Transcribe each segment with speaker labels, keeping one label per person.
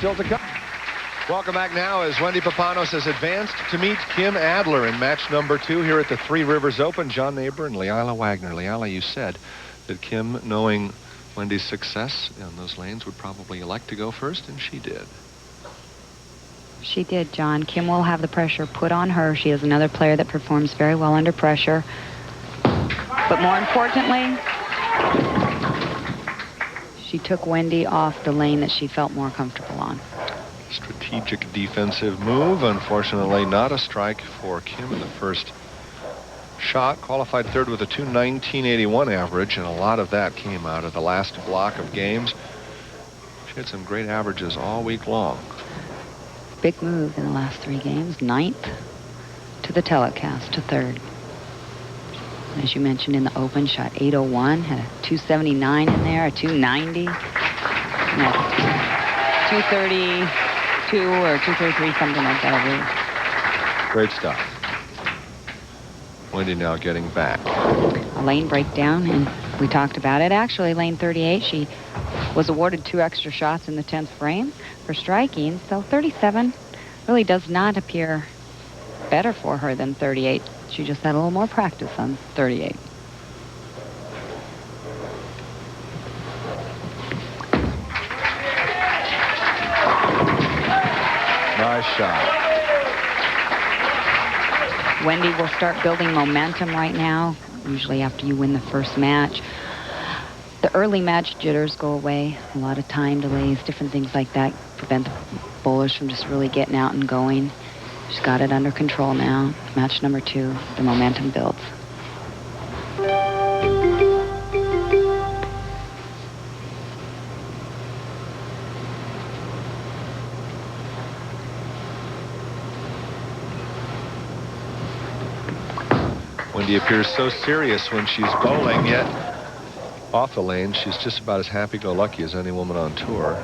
Speaker 1: still to come. Welcome back now as Wendy Papanos has advanced to meet Kim Adler in match number 2 here at the Three Rivers Open. John Neighbor and Leila Wagner. Leila, you said that Kim, knowing Wendy's success in those lanes, would probably elect to go first, and she did.
Speaker 2: She did, John. Kim will have the pressure put on her. She is another player that performs very well under pressure. But more importantly, she took Wendy off the lane that she felt more comfortable on.
Speaker 1: Strategic defensive move. Unfortunately, not a strike for Kim in the first shot. Qualified third with a 219.81 average, and a lot of that came out of the last block of games. She had some great averages all week long.
Speaker 2: Big move in the last 3 games. 9th to the telecast, to 3rd. As you mentioned in the Open, shot 801, had a 279 in there, a 290, and a 232 or 233, something like that, I believe.
Speaker 1: Great stuff. Wendy now getting back.
Speaker 2: A lane breakdown, and we talked about it. Actually, lane 38, she was awarded 2 extra shots in the 10th frame for striking, so 37 really does not appear better for her than 38. She just had a little more practice on 38.
Speaker 1: Nice shot.
Speaker 2: Wendy will start building momentum right now, usually after you win the first match. The early match jitters go away. A lot of time delays, different things like that prevent the bowlers from just really getting out and going. She's got it under control now. Match number 2, the momentum builds.
Speaker 1: Wendy appears so serious when she's bowling, yet off the lane, she's just about as happy-go-lucky as any woman on tour.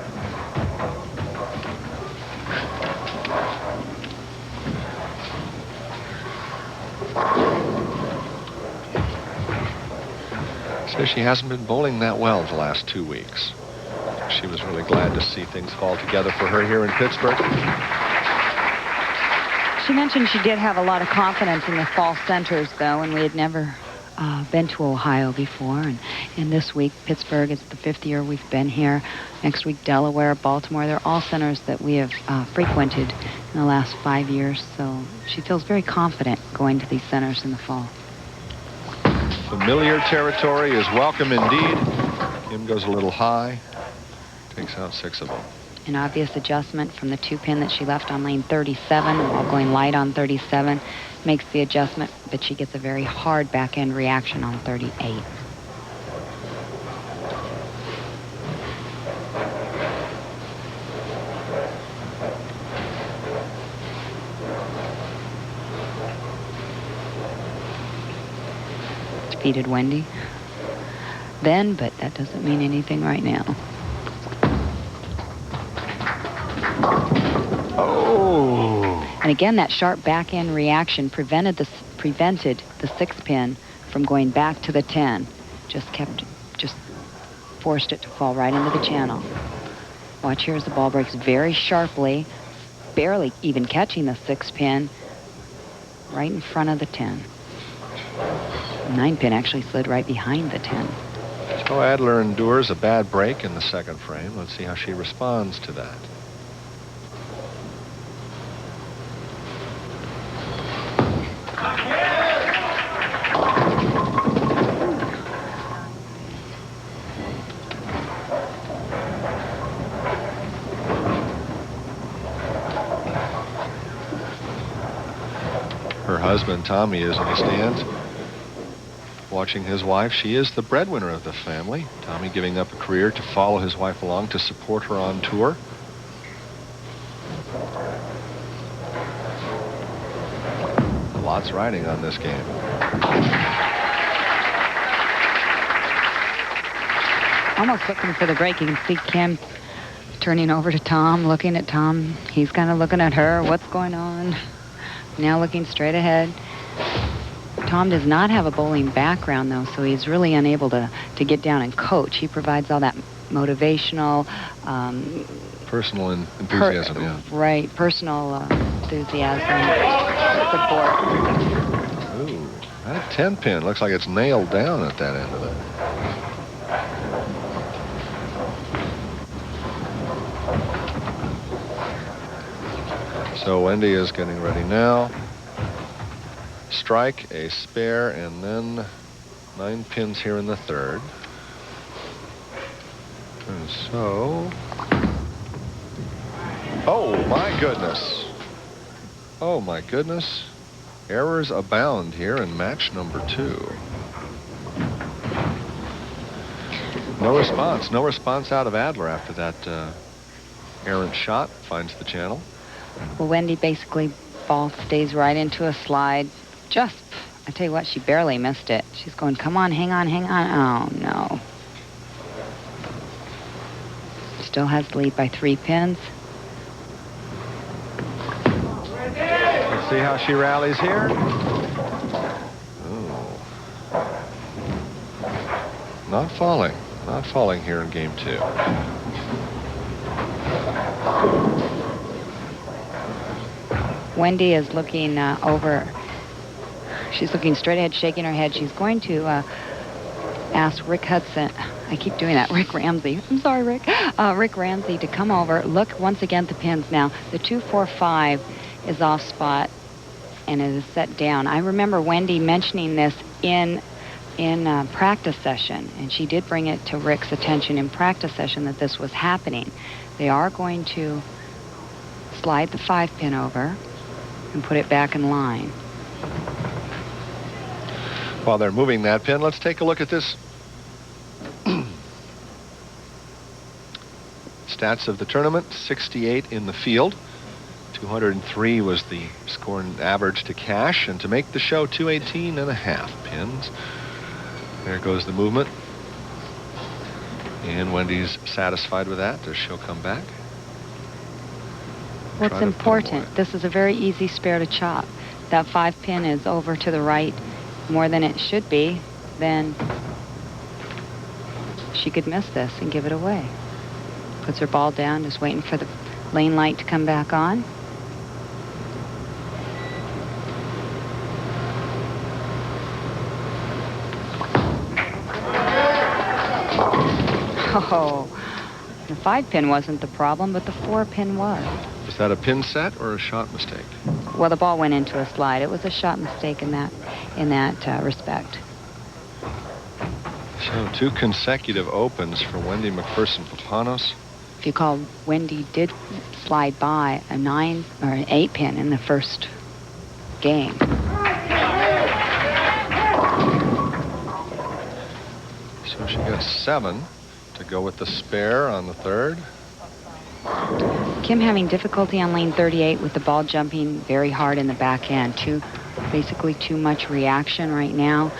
Speaker 1: Says she hasn't been bowling that well the last 2 weeks. She was really glad to see things fall together for her here in Pittsburgh.
Speaker 2: She mentioned she did have a lot of confidence in the fall centers, though, and we had never been to Ohio before. And this week, Pittsburgh is the 5th year we've been here. Next week, Delaware, Baltimore. They're all centers that we have frequented in the last 5 years. So she feels very confident going to these centers in the fall.
Speaker 1: Familiar territory is welcome indeed. Kim goes a little high, takes out 6 of them.
Speaker 2: An obvious adjustment from the 2-pin that she left on lane 37 while going light on 37 makes the adjustment, but she gets a very hard back-end reaction on 38. Defeated Wendy then, but that doesn't mean anything right now.
Speaker 1: Oh!
Speaker 2: And again, that sharp back-end reaction prevented the 6-pin from going back to the 10. Just forced it to fall right into the channel. Watch here as the ball breaks very sharply, barely even catching the 6-pin right in front of the 10. The 9-pin actually slid right behind the 10.
Speaker 1: So Adler endures a bad break in the 2nd frame. Let's see how she responds to that. Her husband, Tommy, is in the stands watching his wife. She is the breadwinner of the family. Tommy giving up a career to follow his wife along to support her on tour. Lots riding on this game.
Speaker 2: Almost looking for the break. You can see Kim turning over to Tom, looking at Tom. He's kind of looking at her. What's going on? Now looking straight ahead. Tom does not have a bowling background, though, so he's really unable to get down and coach. He provides all that motivational
Speaker 1: Personal enthusiasm, yeah.
Speaker 2: Right, personal enthusiasm, support.
Speaker 1: Ooh, that 10 pin looks like it's nailed down at that end of it. So Wendy is getting ready now. Strike, a spare, and then 9 pins here in the third. And so... Oh, my goodness. Oh, my goodness. Errors abound here in match number 2. No response. No response out of Adler after that errant shot. Finds the channel.
Speaker 2: Well, Wendy basically ball stays right into a slide. Just, I tell you what, she barely missed it. She's going, come on, hang on, hang on. Oh, no. Still has the lead by 3 pins.
Speaker 1: Let's see how she rallies here. Oh. Not falling. Not falling here in game 2.
Speaker 2: Wendy is looking over. She's looking straight ahead, shaking her head. She's going to ask Rick Hudson. I keep doing that. Rick Ramsey. I'm sorry, Rick. Rick Ramsey to come over. Look once again at the pins now. The 2-4-5 is off spot and it is set down. I remember Wendy mentioning this in practice session, and she did bring it to Rick's attention in practice session that this was happening. They are going to slide the 5 pin over and put it back in line.
Speaker 1: While they're moving that pin, let's take a look at this. Stats of the tournament: 68 in the field. 203 was the score and average to cash, and to make the show, 218.5 pins. There goes the movement. And Wendy's satisfied with that. Does she'll come back?
Speaker 2: What's important, this is a very easy spare to chop. That 5 pin is over to the right more than it should be, then she could miss this and give it away. Puts her ball down, just waiting for the lane light to come back on. Oh, the 5 pin wasn't the problem, but the 4 pin was.
Speaker 1: Was that a pin set or a shot mistake?
Speaker 2: Well, the ball went into a slide. It was a shot mistake in that respect.
Speaker 1: So 2 consecutive opens for Wendy Macpherson-Papanos.
Speaker 2: If you call, Wendy did slide by a 9 or an 8 pin in the first game.
Speaker 1: So she got 7 to go with the spare on the third.
Speaker 2: Kim having difficulty on lane 38 with the ball jumping very hard in the backhand. Basically too much reaction right now.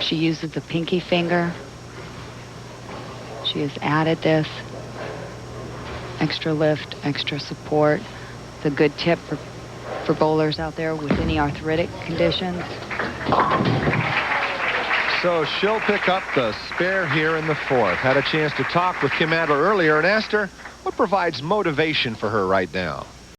Speaker 2: She uses the pinky finger. She has added this extra lift, extra support. It's a good tip for bowlers out there with any arthritic conditions.
Speaker 1: So she'll pick up the spare here in the fourth. Had a chance to talk with Kim Adler earlier and asked her what provides motivation for her right now.